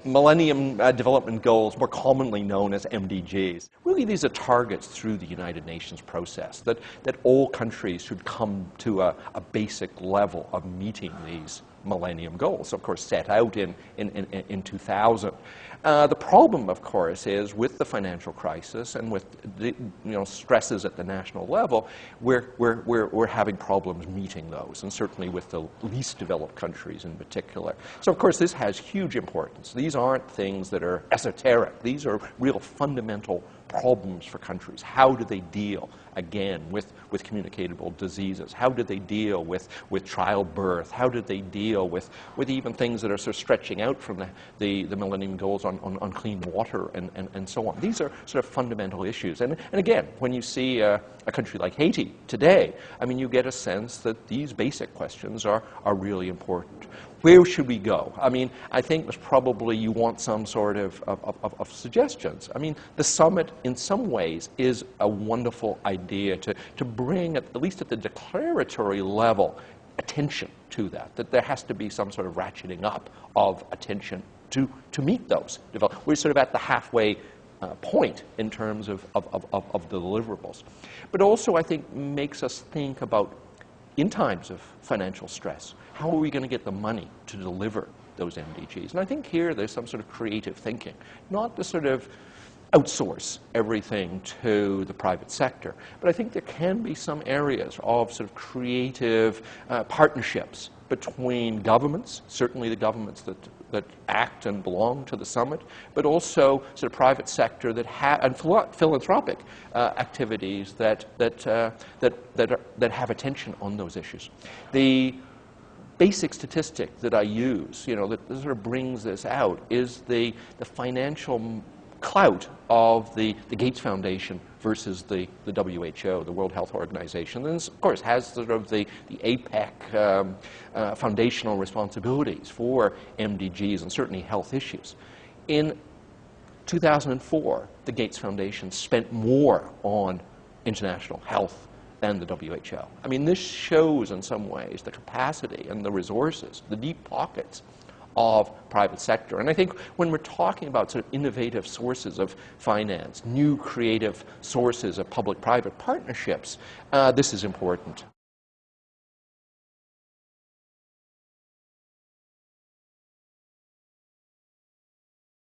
Millennium Development Goals, more commonly known as MDGs. Really, these are targets through the United Nations process that all countries should come to a basic level of meeting these Millennium Goals, of course, set out in 2000. The problem, of course, is with the financial crisis and with the stresses at the national level, we're having problems meeting those, and certainly with the least developed countries in particular. So, of course, this has huge importance. These aren't things that are esoteric. These are real fundamental problems for countries. How do they deal, again, with communicable diseases? How do they deal with childbirth? How do they deal with even things that are sort of stretching out from the Millennium Goals on clean water and so on? These are sort of fundamental issues. And again, when you see a country like Haiti today, I mean, you get a sense that these basic questions are really important. Where should we go? I mean, I think there's probably you want some sort of suggestions. I mean, the summit, in some ways, is a wonderful idea to bring, at least at the declaratory level, attention to that there has to be some sort of ratcheting up of attention to meet those. We're sort of at the halfway point in terms of the deliverables. But also, I think, makes us think about, in times of financial stress, how are we going to get the money to deliver those MDGs? And I think here there's some sort of creative thinking, not to sort of outsource everything to the private sector, but I think there can be some areas of sort of creative partnerships between governments, certainly the governments that act and belong to the summit, but also sort of private sector and philanthropic activities that have attention on those issues. The basic statistic that I use, that sort of brings this out, is the financial clout of the Gates Foundation versus the WHO, the World Health Organization. And this, of course, has sort of the APEC foundational responsibilities for MDGs and certainly health issues. In 2004, the Gates Foundation spent more on international health than the WHO. I mean, this shows in some ways the capacity and the resources, the deep pockets of private sector. And I think when we're talking about sort of innovative sources of finance, new creative sources of public-private partnerships, this is important.